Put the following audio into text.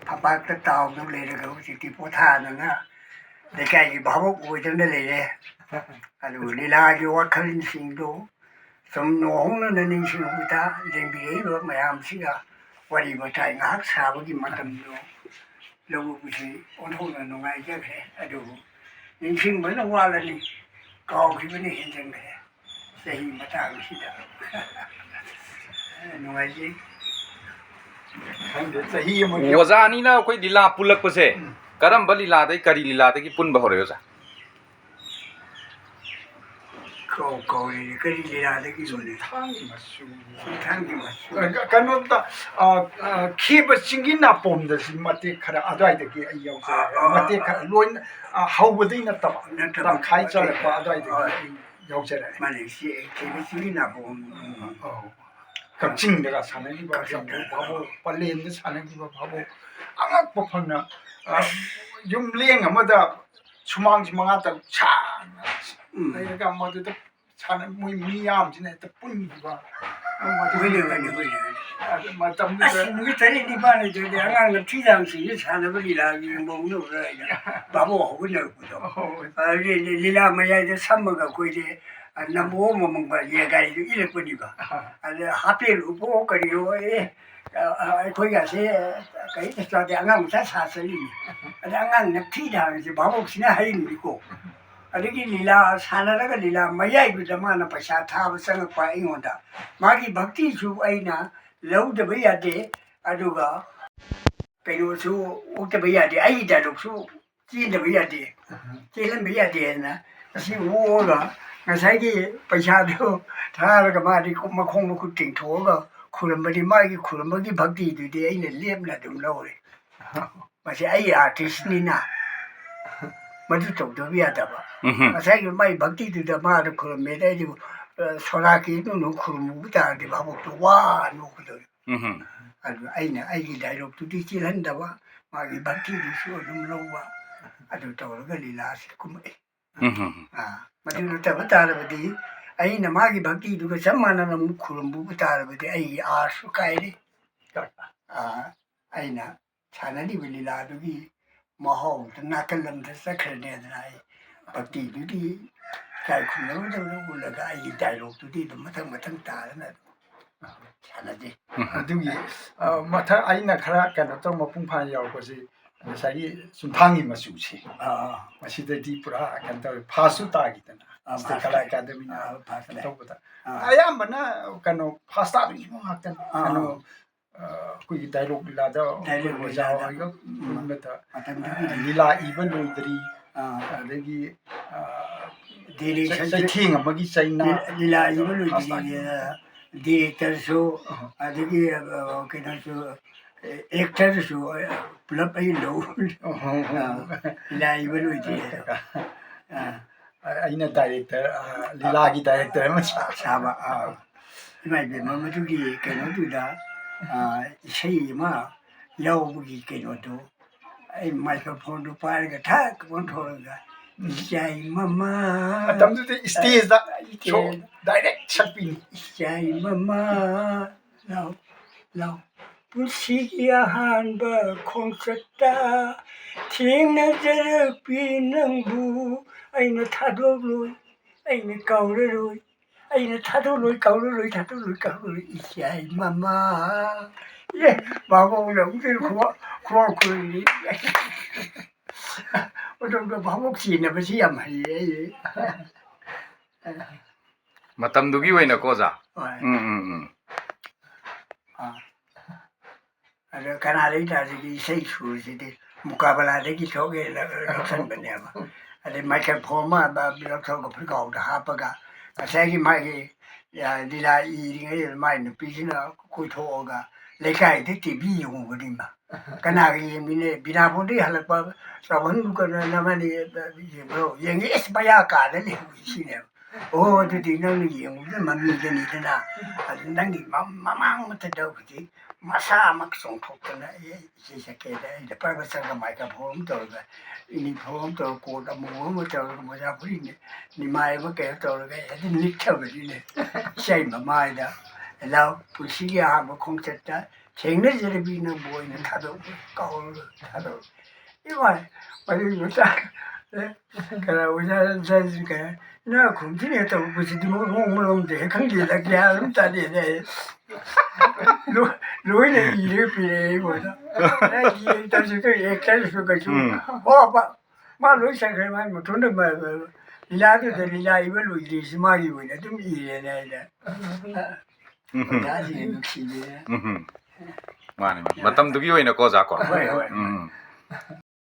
ꯐꯝꯄꯥꯛꯇ ꯇꯥꯎꯗꯨ ꯂꯩꯔꯒ ꯍꯧꯖꯤꯛꯇꯤ ꯄꯣꯊꯥꯗꯅ ꯂꯩꯀꯥꯏꯒꯤ ꯚꯥꯕꯣꯛ ꯑꯣꯏꯗꯨꯅ ꯂꯩꯔꯦ ꯑꯗꯨꯒ ꯂꯤꯂꯥꯒꯤ ꯋꯥꯈꯜꯁꯤꯡꯗꯨ ꯁꯨꯝ ꯅꯣꯍꯣꯡꯅꯅ ꯅꯤꯡꯁꯤꯡꯕꯗ ꯂꯦꯡꯕꯤꯔꯛꯏꯕ ꯃꯌꯥꯝꯁꯤꯒ ꯋꯥꯔꯤ ꯋꯥꯇꯥꯏ ꯉꯥꯏꯍꯥꯛ ꯁꯥꯕꯒꯤ ꯃꯇꯝꯗꯨ ꯂꯧꯕꯁꯤ ꯑꯣꯟꯊꯣꯛꯅ ꯅꯨꯡꯉꯥꯏꯖꯈ꯭ꯔꯦ ꯑꯗꯨꯕꯨ ꯅꯤꯡꯁꯤꯡꯕꯅ ꯋꯥꯠꯂꯅꯤ ꯀꯥꯎꯈꯤꯕꯅ ꯍꯦꯟꯖꯤꯟꯈ꯭ꯔꯦ ꯆꯍꯤ ꯃꯇꯥꯡꯁꯤꯗ ꯅꯨꯡꯉꯥꯏꯖꯩ ꯑꯣꯖꯥ ꯑꯅꯤꯅ ꯑꯩꯈꯣꯏ ꯂꯤꯂꯥ ꯄꯨꯜꯂꯛꯄꯁꯦ ꯀꯔꯝꯕ ꯂꯤꯂꯥꯗꯩ ꯀꯔꯤ ꯂꯤꯂꯥꯗꯒꯤ ꯄꯨꯟꯕ ꯍꯧꯔꯦ ꯑꯣꯖꯥ? ꯀꯧꯔꯤꯅꯤ ꯀꯔꯤ ꯂꯤꯂꯥꯗꯒꯤꯅꯣꯅꯦ? ꯀꯩꯅꯣꯝꯇ ꯈꯦꯕ ꯆꯤꯡꯒꯤ ꯅꯥꯄꯣꯝꯗꯁꯤ ꯃꯇꯦꯛ ꯈꯔ ꯑꯗꯨꯋꯥꯏꯗꯒꯤ ꯑꯩ ꯌꯥꯎꯖꯔꯦ ꯃꯇꯦꯛ ꯈꯔ ꯂꯣꯏꯅ ꯍꯧꯕꯗꯩ ꯅꯠꯇꯕ ꯇꯪꯈꯥꯏ ꯆꯜꯂꯛꯄ ꯑꯗꯨꯋꯥꯏꯗꯒꯤ ꯑꯩ ꯌꯥꯎꯖꯔꯛꯑꯦ. ꯃꯥꯅꯦ ꯈꯦꯕ ꯆꯤꯡꯒꯤ ꯅꯥꯄꯣꯝ ꯀꯛꯆꯤꯡꯗꯒ ꯁꯥꯟꯅꯈꯤꯕ ꯚꯥꯕꯣꯛ ꯄꯂꯦꯟꯗ ꯁꯥꯟꯅꯈꯤꯕ ꯚꯥꯕꯣꯛ ꯑꯉꯛꯄ ꯐꯪꯅ ꯌꯨꯝꯂꯦꯡ ꯑꯃꯗ ꯁꯨꯃꯥꯡꯁꯤ 5-6 ꯁꯥꯡꯅ ꯂꯩꯔꯒ ꯃꯗꯨꯗ ꯃꯣꯏ ꯃꯤꯌꯥꯝꯁꯤꯅ ꯍꯦꯛꯇ ꯄꯨꯟꯈꯤꯕ ꯃꯇꯝꯗꯨꯗ ꯅꯨꯃꯤꯠ 3-4 ꯑꯉꯥꯡ ꯅꯞꯊꯤꯖꯥꯡꯁꯤꯡꯁꯦ ꯁꯥꯟꯅꯕ ꯂꯤꯂꯥꯒꯤ ꯃꯑꯣꯡꯗ ꯑꯩꯅ ꯚꯥꯕꯣꯛ ꯍꯧꯒꯠꯅꯔꯛꯄꯗꯣ ꯂꯤꯂꯥ ꯃꯌꯥꯏꯗ ꯁꯝꯃꯒ ꯑꯩꯈꯣꯏꯁꯦ ꯅꯝꯕꯣ ꯑꯃꯃꯪꯕ ꯒꯥꯔꯤꯗꯨ ꯏꯜꯂꯛꯄꯅꯤꯕ ꯑꯗ ꯍꯥꯄꯦꯟ ꯎꯞꯄꯣ ꯀꯔꯤꯌꯣ ꯑꯩꯈꯣꯏꯒꯁꯦ ꯀꯔꯤꯝꯇ ꯆꯥꯗꯦ ꯑꯉꯥꯡ ꯃꯆꯥ ꯁꯥ ꯆꯠꯂꯤꯅꯤ ꯑꯗ ꯑꯉꯥꯡ ꯅꯞꯊꯤꯖꯥꯡꯁꯦ ꯚꯥꯕꯣꯛꯁꯤꯅ ꯍꯩꯔꯤꯅꯤꯀꯣ ꯑꯗꯒꯤ ꯂꯤꯂꯥ ꯁꯥꯟꯅꯔꯒ ꯂꯤꯂꯥ ꯃꯌꯥꯏꯗꯨꯗ ꯃꯥꯅ ꯄꯩꯁꯥ ꯊꯥꯕ ꯆꯪꯉꯛꯄ ꯑꯩꯉꯣꯟꯗ ꯃꯥꯒꯤ ꯚꯛꯇꯤꯁꯨ ꯑꯩꯅ ꯂꯧꯗꯕ ꯌꯥꯗꯦ ꯑꯗꯨꯒ ꯀꯩꯅꯣꯁꯨ ꯑꯣꯛꯇꯕ ꯌꯥꯗꯦ ꯑꯩꯒꯤ ꯗꯥꯏꯂꯣꯛꯁꯨ ꯆꯦꯟꯗꯕ ꯌꯥꯗꯦ ꯆꯦꯜꯍꯟꯕ ꯌꯥꯗꯦꯅ ꯑꯁꯤ ꯑꯣꯛꯑꯒ ꯉꯁꯥꯏꯒꯤ ꯄꯩꯁꯥꯗꯨ ꯊꯥꯔꯒ ꯃꯥꯗꯤ ꯃꯈꯣꯡ ꯃꯈꯨꯠ ꯇꯤꯡꯊꯣꯛꯑꯒ ꯈꯨꯔꯝꯕꯗꯤ ꯃꯥꯒꯤ ꯈꯨꯔꯝꯕꯒꯤ ꯚꯛꯇꯤꯗꯨꯗꯤ ꯑꯩꯅ ꯂꯦꯞꯅ ꯑꯗꯨꯝ ꯂꯧꯔꯦ ꯃꯁꯤ ꯑꯩ ꯑꯥꯔꯇꯤꯁꯅꯤꯅ ꯃꯗꯨ ꯇꯧꯗꯕ ꯌꯥꯗꯕ ꯉꯁꯥꯏꯒꯤ ꯃꯥꯒꯤ ꯚꯛꯇꯤꯗꯨꯗ ꯃꯥꯗ ꯈꯨꯔꯝꯃꯦꯗ ꯑꯩꯗꯤ ꯁꯣꯔꯥꯀꯤꯗꯨꯅ ꯈꯨꯔꯨꯝꯃꯨꯕ ꯇꯥꯔꯗꯤ ꯚꯥꯕꯣꯛꯇꯣ ꯋꯥ ꯅꯣꯛꯀꯗꯧꯔꯤ ꯑꯗꯨ ꯑꯩꯅ ꯑꯩꯒꯤ ꯗꯥꯏꯂꯣꯛꯇꯨꯗꯤ ꯆꯦꯜꯍꯟꯗꯕ ꯃꯥꯒꯤ ꯚꯛꯇꯤꯗꯨꯁꯨ ꯑꯗꯨꯝ ꯂꯧꯕ ꯑꯗꯨ ꯇꯧꯔꯒ ꯂꯤꯂꯥꯁꯤ ꯀꯨꯝꯃꯛꯏ ꯃꯗꯨ ꯅꯠꯇꯕ ꯇꯥꯔꯕꯗꯤ ꯑꯩꯅ ꯃꯥꯒꯤ ꯚꯛꯇꯤꯗꯨꯒ ꯆꯞ ꯃꯥꯟꯅꯅ ꯑꯃꯨꯛ ꯈꯨꯔꯨꯝꯕꯨꯕ ꯇꯥꯔꯕꯗꯤ ꯑꯩꯒꯤ ꯑꯥꯔꯁꯨ ꯀꯥꯏꯔꯦ ꯑꯩꯅ ꯁꯥꯟꯅꯔꯤꯕ ꯂꯤꯂꯥꯗꯨꯒꯤ ꯃꯍꯥꯎꯗꯨ ꯅꯥꯀꯜ ꯑꯃꯗ ꯆꯠꯈ꯭ꯔꯅꯦꯗꯅ ꯑꯩ ꯚꯛꯇꯤꯗꯨꯗꯤ ꯏꯀꯥꯏ ꯈꯨꯝꯅꯔꯨꯗꯕꯗ ꯎꯜꯂꯒ ꯑꯩꯒꯤ ꯗꯥꯏꯂꯣꯛꯇꯨꯗꯤ ꯑꯗꯨꯝ ꯃꯊꯪ ꯇꯥꯗꯅ ꯑꯗꯨꯝ ꯁꯥꯟꯅꯖꯩ. ꯑꯗꯨꯒꯤ ꯃꯊꯪ ꯑꯩꯅ ꯈꯔ ꯀꯩꯅꯣ ꯇꯧ ꯃꯄꯨꯡ ꯐꯥꯅ ꯌꯥꯎꯔꯛꯄꯁꯤ ꯉꯁꯥꯏꯒꯤ ꯆꯨꯝꯊꯥꯡꯒꯤ ꯃꯆꯨꯁꯤ ꯃꯁꯤꯗꯗꯤ ꯄꯨꯔꯥ ꯀꯩꯅꯣ ꯇꯧꯋꯤ ꯐꯥꯁꯁꯨ ꯇꯥꯈꯤꯗꯅ ꯀꯂꯥ ꯑꯦꯀꯥꯗꯃꯤꯅ ꯇꯧꯕꯗ ꯑꯌꯥꯝꯕꯅ ꯀꯩꯅꯣ ꯐꯥꯁ ꯇꯥꯕꯤꯕ ꯉꯥꯛꯇꯅꯤ ꯀꯩꯅꯣ ꯑꯩꯈꯣꯏꯒꯤ ꯗꯥꯏꯂꯣꯛ ꯂꯤꯂꯥꯗ ꯑꯣꯖꯥ ꯍꯣꯏꯒ ꯄꯨꯟꯕꯗ ꯂꯤꯂꯥ ꯏꯕ ꯂꯣꯏꯗ꯭ꯔꯤ ꯑꯗꯒꯤ ꯆꯩꯊꯦꯡ ꯑꯃꯒꯤ ꯆꯩꯅꯥ ꯂꯤꯂꯥ ꯏꯕ ꯂꯣꯏꯗ꯭ꯔꯤꯉꯩꯗ ꯗꯤꯔꯦꯛꯇꯔꯁꯨ ꯑꯗꯒꯤ ꯀꯩꯅꯣꯁꯨ ꯑꯦꯛꯇꯔꯁꯨ ꯄꯨꯂꯞ ꯑꯩ ꯂꯧ ꯂꯤꯂꯥ ꯏꯕ ꯂꯣꯏꯗ꯭ꯔꯤ ꯑꯩꯅ ꯗꯥꯏꯔꯦꯛꯇꯔ ꯂꯤꯂꯥꯒꯤ ꯗꯥꯏꯔꯦꯛꯇꯔ ꯑꯃ ꯁꯥꯕ ꯏꯃꯥ ꯏꯕꯦꯝꯃ ꯃꯗꯨꯒꯤ ꯀꯩꯅꯣꯗꯨꯗ ꯏꯁꯩ ꯑꯃ ꯌꯥꯎꯕꯒꯤ ꯀꯩꯅꯣꯗꯨ ꯑꯩ ꯃꯥꯏꯀ꯭ꯔꯣꯐꯣꯟꯗꯨ ꯄꯥꯏꯔꯒ ꯊꯛ ꯑꯣꯟꯊꯣꯛꯑꯒ ꯏꯆꯥꯏ ꯃꯃꯥ ꯃꯇꯝꯗꯨꯗꯤ ꯏꯁꯇꯦꯖꯗ ꯗꯥꯏꯔꯦꯛ ꯁꯛꯄꯤꯅꯤ. ꯏꯆꯥꯏ ꯃꯃꯥ ꯂꯥꯎ ꯂꯥꯎ ꯄꯨꯟꯁꯤꯒꯤ ꯑꯍꯥꯟꯕ ꯈꯣꯡꯆꯠꯇ ꯊꯦꯡꯅꯖꯔꯛꯄꯤ ꯅꯪꯕꯨ ꯑꯩꯅ ꯊꯥꯗꯣꯛꯂꯣꯏ ꯑꯩꯅ ꯀꯥꯎꯔꯔꯣꯏ ꯑꯩꯅ ꯊꯥꯗꯣꯛꯂꯣꯏ ꯀꯥꯎꯔꯔꯣꯏ ꯏꯆꯥꯏ ꯃꯃꯥ ꯚꯥꯕꯣꯛꯅ ꯑꯃꯨꯛꯇ ꯈꯨꯋꯥ ꯈꯨꯔꯤꯅꯤ ꯑꯗꯣꯝꯗ ꯚꯥꯕꯣꯛ ꯆꯦꯟꯅꯕꯁꯤ ꯌꯥꯝ ꯍꯩꯌꯦ ꯑꯩ ꯃꯇꯝꯗꯨꯒꯤ ꯑꯣꯏꯅꯀꯣ ꯑꯣꯖꯥ. ꯑꯗ ꯀꯅꯥꯗꯒꯤ ꯇꯥꯔꯤꯒꯤ ꯏꯁꯩ ꯁꯨꯔꯁꯤꯗꯤ ꯃꯨꯀꯥꯕꯂꯥꯗꯒꯤ ꯊꯣꯛꯑꯦ ꯂꯧꯁꯟꯕꯅꯦꯕ ꯑꯗꯩ ꯃꯥꯏꯀ꯭ꯔꯣꯐꯣꯟ ꯑꯃ ꯂꯧꯊꯣꯛꯑꯒ ꯐꯨꯔꯤꯒꯥꯎꯗ ꯍꯥꯞꯄꯒ ꯉꯁꯥꯏꯒꯤ ꯃꯥꯒꯤ ꯂꯤꯂꯥ ꯏꯔꯤꯉꯩꯗ ꯃꯥꯒꯤ ꯅꯨꯄꯤꯁꯤꯅ ꯀꯣꯏꯊꯣꯛꯑꯒ ꯂꯩꯀꯥꯏꯗ ꯇꯤꯚꯤ ꯌꯦꯡꯉꯨꯕꯅꯤꯃ ꯀꯅꯥꯒ ꯌꯦꯡꯃꯤꯟꯅꯩ ꯕꯤꯅꯥꯄꯨꯔꯗꯒꯤ ꯍꯜꯂꯛꯄ ꯆꯥꯎꯍꯟꯗꯨꯒ ꯅꯕꯥꯅꯤ ꯌꯦꯡꯕ꯭ꯔꯣ ꯌꯦꯡꯉꯤ ꯑꯦꯁ ꯃꯌꯥ ꯀꯥꯗ ꯂꯩꯍꯧꯏ ꯁꯤꯅꯦꯕ ꯑꯣ ꯑꯗꯨꯗꯤ ꯅꯪꯅ ꯌꯦꯡꯉꯨꯕꯗ ꯃꯃꯤꯗꯅꯤꯗꯅ ꯑꯗꯨ ꯅꯪꯒꯤ ꯃꯃꯥꯡꯃꯛꯇꯗ ꯍꯧꯖꯤꯛ ꯃꯁꯥꯃꯛ ꯆꯣꯡꯊꯣꯛꯇꯅ ꯏꯁꯩ ꯁꯛꯀꯦꯗ ꯑꯩꯅ ꯄꯥꯏꯕ ꯆꯪꯒ ꯃꯥꯏꯀ꯭ꯔꯣꯐꯣꯟ ꯑꯃ ꯇꯧꯔꯒ ꯌꯨꯅꯤꯐꯣꯔꯝ ꯑꯃ ꯇꯧꯔꯒ ꯀꯣꯠ ꯑꯃꯨꯕ ꯑꯃ ꯇꯧꯔꯒ ꯃꯣꯖꯥ ꯐꯨꯔꯤꯠ ꯅꯤꯃꯥꯏ ꯑꯃ ꯀꯩꯅꯣ ꯇꯧꯔꯒ ꯍꯦꯛꯇ ꯅꯤꯛꯊꯕꯅꯤꯅꯦ ꯏꯆꯥꯏ ꯃꯃꯥꯏꯗ ꯂꯥꯎ ꯄꯨꯟꯁꯤꯒꯤ ꯑꯍꯥꯟꯕ ꯈꯣꯡꯆꯠꯇ ချိန်နဲ့ကြည့်ပြီးနေဘိုးနေထားတော့ကောင်းလို့ထားတော့ဒီမှာဘာလို့လဲကဲဝိဇ္ဇာစက်စကနာခုဒီနေတော့ဘယ်ဒီမလုံးတဲ့ခံကြည့်လိုက်ရအောင်တည်းနေလိုနေရပြီဘောအဲ့ဒီတည်းကရကဲဆိုကကျဟောပါမလို့ဆိုင်ခဲမထွန်းတယ်မလီလာတဲ့လီလာอีပဲလို့ဒီစမကြီးဝင်တယ်သူမြည်နေတယ်ဒါကြီးလူချီတယ် mane matam dugi oina ko za ko ဟုတ်ဟုတ်